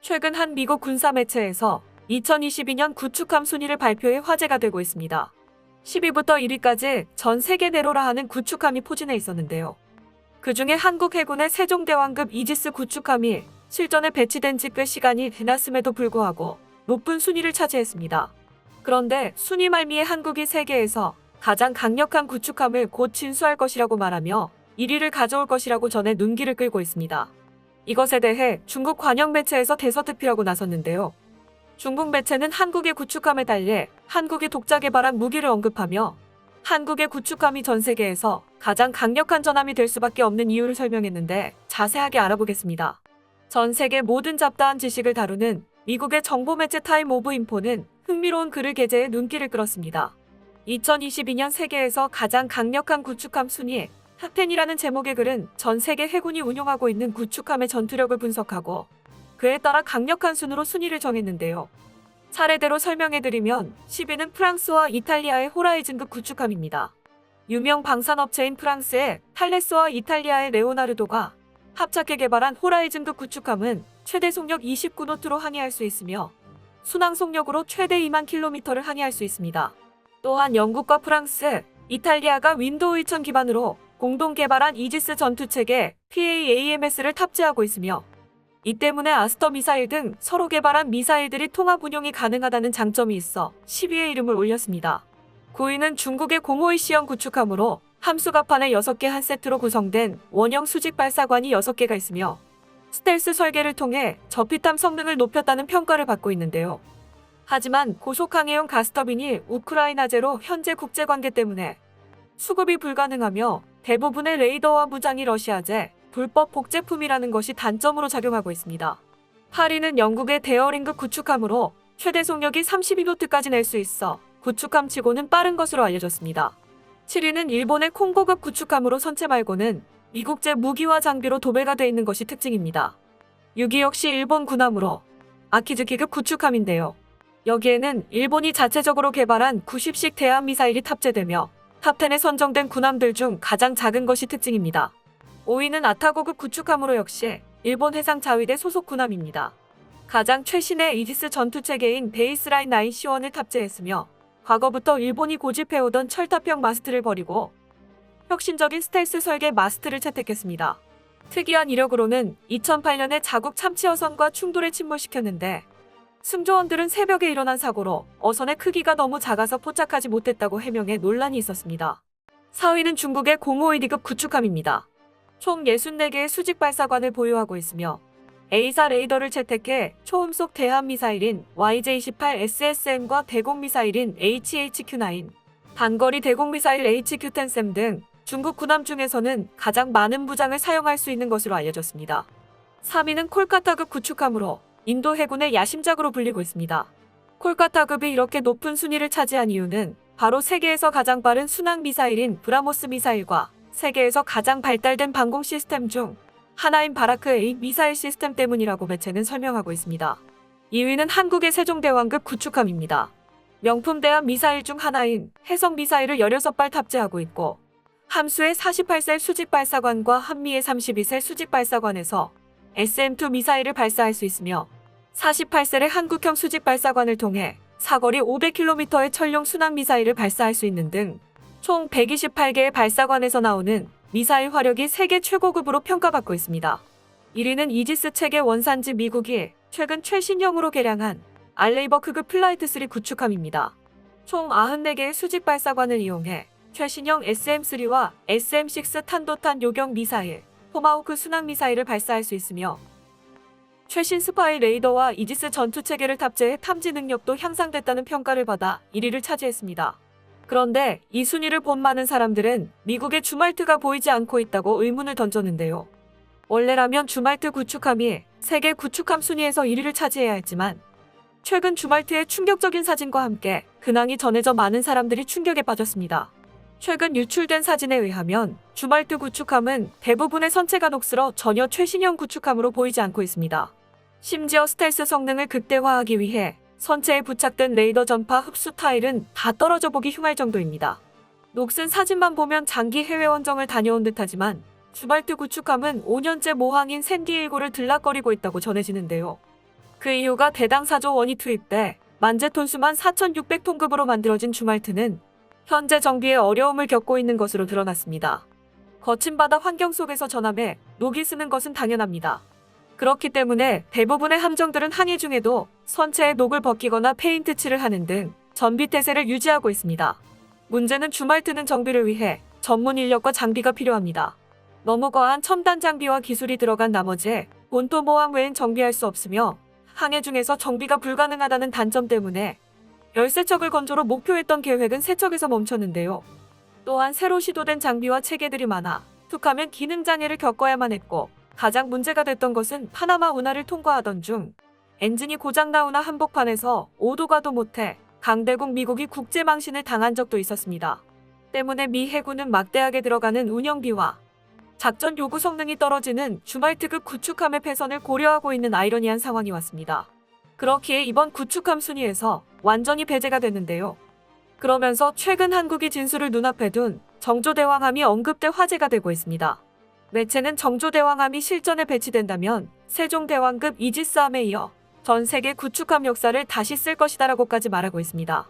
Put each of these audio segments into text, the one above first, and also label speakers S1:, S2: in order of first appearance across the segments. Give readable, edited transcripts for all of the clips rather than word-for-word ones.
S1: 최근 한 미국 군사 매체에서 2022년 구축함 순위를 발표해 화제가 되고 있습니다. 10위부터 1위까지 전 세계 내로라 하는 구축함이 포진해 있었는데요. 그중에 한국 해군의 세종대왕급 이지스 구축함이 실전에 배치된 지 꽤 시간이 지났음에도 불구하고 높은 순위를 차지했습니다. 그런데 순위 말미에 한국이 세계에서 가장 강력한 구축함을 곧 진수할 것이라고 말하며 1위를 가져올 것이라고 전해 눈길을 끌고 있습니다. 이것에 대해 중국 관영 매체에서 대서특필하고 나섰는데요. 중국 매체는 한국의 구축함에 달리 한국이 독자 개발한 무기를 언급하며 한국의 구축함이 전 세계에서 가장 강력한 전함이 될 수밖에 없는 이유를 설명했는데 자세하게 알아보겠습니다. 전 세계 모든 잡다한 지식을 다루는 미국의 정보 매체 타임 오브 인포는 흥미로운 글을 게재해 눈길을 끌었습니다. 2022년 세계에서 가장 강력한 구축함 순위 탑10이라는 제목의 글은 전 세계 해군이 운용하고 있는 구축함의 전투력을 분석하고 그에 따라 강력한 순으로 순위를 정했는데요. 차례대로 설명해드리면 10위는 프랑스와 이탈리아의 호라이즌급 구축함입니다. 유명 방산업체인 프랑스의 탈레스와 이탈리아의 레오나르도가 합작해 개발한 호라이즌급 구축함은 최대 속력 29노트로 항해할 수 있으며 순항 속력으로 최대 2만 킬로미터를 항해할 수 있습니다. 또한 영국과 프랑스, 이탈리아가 윈도우 2000 기반으로 공동 개발한 이지스 전투체계 PAAMS를 탑재하고 있으며 이 때문에 아스터 미사일 등 서로 개발한 미사일들이 통합 운용이 가능하다는 장점이 있어 10위에 이름을 올렸습니다. 9위는 중국의 공호이시형 구축함으로 함수갑판의 6개 한 세트로 구성된 원형 수직 발사관이 6개가 있으며 스텔스 설계를 통해 저피탐 성능을 높였다는 평가를 받고 있는데요. 하지만 고속항해용 가스터빈이 우크라이나제로 현재 국제관계 때문에 수급이 불가능하며 대부분의 레이더와 무장이 러시아제, 불법 복제품이라는 것이 단점으로 작용하고 있습니다. 8위는 영국의 데어링급 구축함으로 최대 속력이 32노트까지 낼 수 있어 구축함 치고는 빠른 것으로 알려졌습니다. 7위는 일본의 콩고급 구축함으로 선체 말고는 미국제 무기와 장비로 도배가 돼 있는 것이 특징입니다. 6위 역시 일본 군함으로 아키즈키급 구축함인데요. 여기에는 일본이 자체적으로 개발한 90식 대함미사일이 탑재되며 탑10에 선정된 군함들 중 가장 작은 것이 특징입니다. 5위는 아타고급 구축함으로 역시 일본 해상 자위대 소속 군함입니다. 가장 최신의 이지스 전투체계인 베이스라인 9C1을 탑재했으며 과거부터 일본이 고집해오던 철탑형 마스트를 버리고 혁신적인 스텔스 설계 마스트를 채택했습니다. 특이한 이력으로는 2008년에 자국 참치 어선과 충돌에 침몰시켰는데 승조원들은 새벽에 일어난 사고로 어선의 크기가 너무 작아서 포착하지 못했다고 해명해 논란이 있었습니다. 4위는 중국의 공호이디급 구축함입니다. 총 64개의 수직 발사관을 보유하고 있으며 A사 레이더를 채택해 초음속 대함 미사일인 YJ-28SSM과 대공 미사일인 HHQ-9, 단거리 대공 미사일 HQ-10SM 등 중국 군함 중에서는 가장 많은 무장을 사용할 수 있는 것으로 알려졌습니다. 3위는 콜카타급 구축함으로 인도 해군의 야심작으로 불리고 있습니다. 콜카타급이 이렇게 높은 순위를 차지한 이유는 바로 세계에서 가장 빠른 순항 미사일인 브라모스 미사일과 세계에서 가장 발달된 방공 시스템 중 하나인 바라크 A 미사일 시스템 때문이라고 매체는 설명하고 있습니다. 2위는 한국의 세종대왕급 구축함입니다. 명품 대함 미사일 중 하나인 해성 미사일을 16발 탑재하고 있고 함수의 48셀 수직 발사관과 한미의 32셀 수직 발사관에서 SM-2 미사일을 발사할 수 있으며 48셀의 한국형 수직 발사관을 통해 사거리 500km의 천룡 순항 미사일을 발사할 수 있는 등 총 128개의 발사관에서 나오는 미사일 화력이 세계 최고급으로 평가받고 있습니다. 1위는 이지스 체계 원산지 미국이 최근 최신형으로 개량한 알레이버크급 플라이트3 구축함입니다. 총 94개의 수직 발사관을 이용해 최신형 SM3와 SM6 탄도탄 요격 미사일, 토마호크 순항 미사일을 발사할 수 있으며 최신 스파이 레이더와 이지스 전투체계를 탑재해 탐지 능력도 향상됐다는 평가를 받아 1위를 차지했습니다. 그런데 이 순위를 본 많은 사람들은 미국의 주말트가 보이지 않고 있다고 의문을 던졌는데요. 원래라면 주말트 구축함이 세계 구축함 순위에서 1위를 차지해야 했지만 최근 주말트의 충격적인 사진과 함께 근황이 전해져 많은 사람들이 충격에 빠졌습니다. 최근 유출된 사진에 의하면 주말트 구축함은 대부분의 선체가 녹슬어 전혀 최신형 구축함으로 보이지 않고 있습니다. 심지어 스텔스 성능을 극대화하기 위해 선체에 부착된 레이더 전파 흡수 타일은 다 떨어져 보기 흉할 정도입니다. 녹슨 사진만 보면 장기 해외 원정을 다녀온 듯하지만 주말트 구축함은 5년째 모항인 샌디에이고를 들락거리고 있다고 전해지는데요. 그 이유가 대당 4조 원이 투입돼 만재톤수만 4,600톤급으로 만들어진 주말트는 현재 정비에 어려움을 겪고 있는 것으로 드러났습니다. 거친 바다 환경 속에서 전함에 녹이 쓰는 것은 당연합니다. 그렇기 때문에 대부분의 함정들은 항해 중에도 선체에 녹을 벗기거나 페인트 칠을 하는 등 전비 태세를 유지하고 있습니다. 문제는 주말트는 정비를 위해 전문 인력과 장비가 필요합니다. 너무 과한 첨단 장비와 기술이 들어간 나머지 본토 모항 외엔 정비할 수 없으며 항해 중에서 정비가 불가능하다는 단점 때문에 13척을 건조로 목표했던 계획은 3척에서 멈췄는데요. 또한 새로 시도된 장비와 체계들이 많아 툭하면 기능 장애를 겪어야만 했고, 가장 문제가 됐던 것은 파나마 운하를 통과하던 중 엔진이 고장나 운하 한복판에서 오도 가도 못해 강대국 미국이 국제망신을 당한 적도 있었습니다. 때문에 미 해군은 막대하게 들어가는 운영비와 작전 요구 성능이 떨어지는 주말트급 구축함의 폐선을 고려하고 있는 아이러니한 상황이 왔습니다. 그렇기에 이번 구축함 순위에서 완전히 배제가 됐는데요. 그러면서 최근 한국이 진수를 눈앞에 둔 정조대왕함이 언급돼 화제가 되고 있습니다. 매체는 정조대왕함이 실전에 배치된다면 세종대왕급 이지스함에 이어 전 세계 구축함 역사를 다시 쓸 것이다라고까지 말하고 있습니다.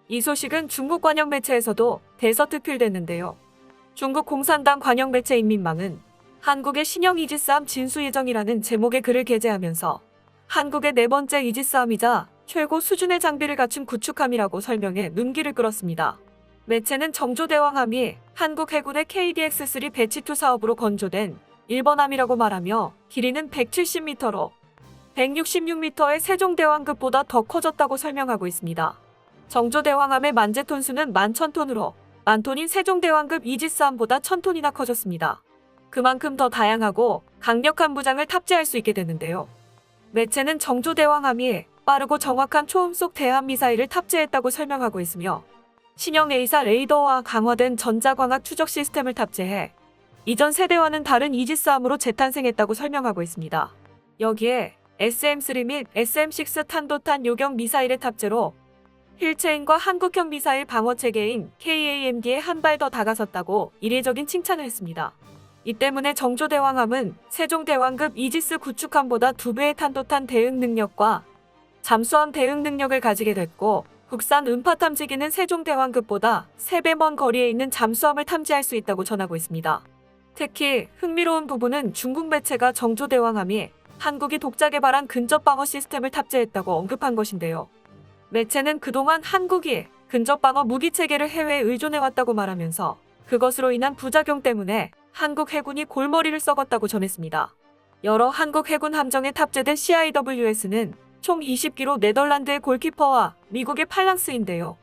S1: 이 소식은 중국 관영 매체에서도 대서특필됐는데요. 중국 공산당 관영 매체 인민망은 한국의 신형 이지스함 진수 예정이라는 제목의 글을 게재하면서 한국의 4번째 이지스함이자 최고 수준의 장비를 갖춘 구축함이라고 설명해 눈길을 끌었습니다. 매체는 정조대왕함이 한국 해군의 KDX-3 배치2 사업으로 건조된 1번함이라고 말하며 길이는 170m로 166m의 세종대왕급보다 더 커졌다고 설명하고 있습니다. 정조대왕함의 만재톤수는 11,000톤으로 만톤인 세종대왕급 이지스함보다 1,000톤이나 커졌습니다. 그만큼 더 다양하고 강력한 무장을 탑재할 수 있게 되는데요. 매체는 정조대왕함이 빠르고 정확한 초음속 대함미사일을 탑재했다고 설명하고 있으며 신형 A사 레이더와 강화된 전자광학 추적 시스템을 탑재해 이전 세대와는 다른 이지스함으로 재탄생했다고 설명하고 있습니다. 여기에 SM-3 및 SM-6 탄도탄 요격 미사일의 탑재로 힐체인과 한국형 미사일 방어체계인 KAMD에 한 발 더 다가섰다고 이례적인 칭찬을 했습니다. 이 때문에 정조대왕함은 세종대왕급 이지스 구축함보다 2배의 탄도탄 대응 능력과 잠수함 대응 능력을 가지게 됐고, 국산 음파 탐지기는 세종대왕급보다 3배 먼 거리에 있는 잠수함을 탐지할 수 있다고 전하고 있습니다. 특히 흥미로운 부분은 중국 매체가 정조대왕함이 한국이 독자 개발한 근접 방어 시스템을 탑재했다고 언급한 것인데요. 매체는 그동안 한국이 근접 방어 무기 체계를 해외에 의존해왔다고 말하면서 그것으로 인한 부작용 때문에 한국 해군이 골머리를 썩었다고 전했습니다. 여러 한국 해군 함정에 탑재된 CIWS는 총 20기로 네덜란드의 골키퍼와 미국의 팔랑스인데요.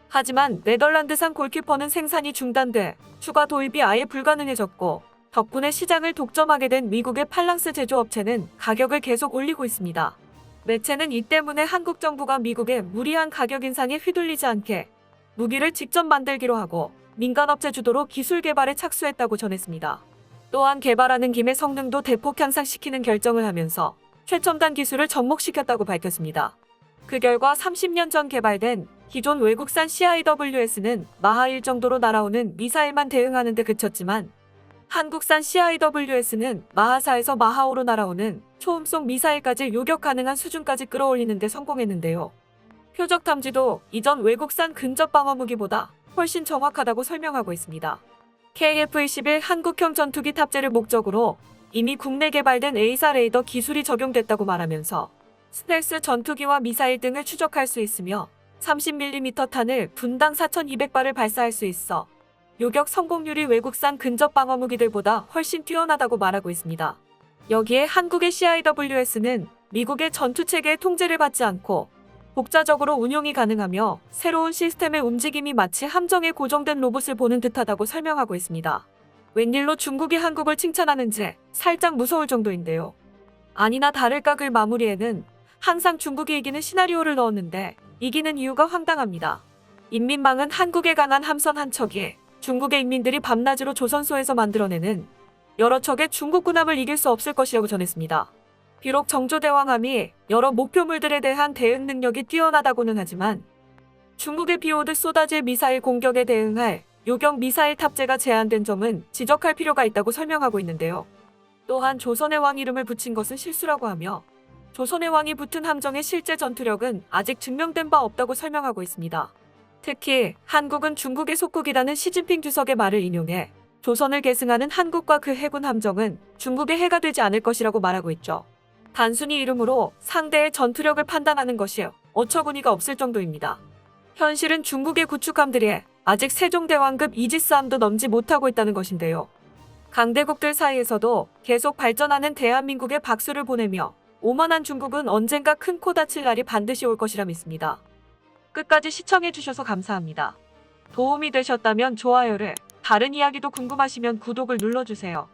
S1: 하지만 네덜란드산 골키퍼는 생산이 중단돼 추가 도입이 아예 불가능해졌고, 덕분에 시장을 독점하게 된 미국의 팔랑스 제조업체는 가격을 계속 올리고 있습니다. 매체는 이 때문에 한국 정부가 미국의 무리한 가격 인상에 휘둘리지 않게 무기를 직접 만들기로 하고 민간업체 주도로 기술 개발에 착수했다고 전했습니다. 또한 개발하는 김에 성능도 대폭 향상시키는 결정을 하면서 최첨단 기술을 접목시켰다고 밝혔습니다. 그 결과 30년 전 개발된 기존 외국산 CIWS는 마하 1 정도로 날아오는 미사일만 대응하는 데 그쳤지만, 한국산 CIWS는 마하 4에서 마하 5로 날아오는 초음속 미사일까지 요격 가능한 수준까지 끌어올리는 데 성공했는데요. 표적 탐지도 이전 외국산 근접 방어 무기보다 훨씬 정확하다고 설명하고 있습니다. KF-21 한국형 전투기 탑재를 목적으로 이미 국내 개발된 A사 레이더 기술이 적용됐다고 말하면서 스텔스 전투기와 미사일 등을 추적할 수 있으며 30mm 탄을 분당 4,200발을 발사할 수 있어 요격 성공률이 외국산 근접 방어 무기들보다 훨씬 뛰어나다고 말하고 있습니다. 여기에 한국의 CIWS는 미국의 전투체계의 통제를 받지 않고 독자적으로 운용이 가능하며 새로운 시스템의 움직임이 마치 함정에 고정된 로봇을 보는 듯하다고 설명하고 있습니다. 웬일로 중국이 한국을 칭찬하는지 살짝 무서울 정도인데요. 아니나 다를까 글 마무리에는 항상 중국이 이기는 시나리오를 넣었는데 이기는 이유가 황당합니다. 인민망은 한국에 강한 함선 한 척이 중국의 인민들이 밤낮으로 조선소에서 만들어내는 여러 척의 중국 군함을 이길 수 없을 것이라고 전했습니다. 비록 정조대왕함이 여러 목표물들에 대한 대응 능력이 뛰어나다고는 하지만 중국의 비오듯 쏟아질 미사일 공격에 대응할 요격 미사일 탑재가 제한된 점은 지적할 필요가 있다고 설명하고 있는데요. 또한 조선의 왕 이름을 붙인 것은 실수라고 하며 조선의 왕이 붙은 함정의 실제 전투력은 아직 증명된 바 없다고 설명하고 있습니다. 특히 한국은 중국의 속국이라는 시진핑 주석의 말을 인용해 조선을 계승하는 한국과 그 해군 함정은 중국의 해가 되지 않을 것이라고 말하고 있죠. 단순히 이름으로 상대의 전투력을 판단하는 것이 어처구니가 없을 정도입니다. 현실은 중국의 구축함들이 아직 세종대왕급 이지스함도 넘지 못하고 있다는 것인데요. 강대국들 사이에서도 계속 발전하는 대한민국에 박수를 보내며 오만한 중국은 언젠가 큰 코 다칠 날이 반드시 올 것이라 믿습니다. 끝까지 시청해주셔서 감사합니다. 도움이 되셨다면 좋아요를, 다른 이야기도 궁금하시면 구독을 눌러주세요.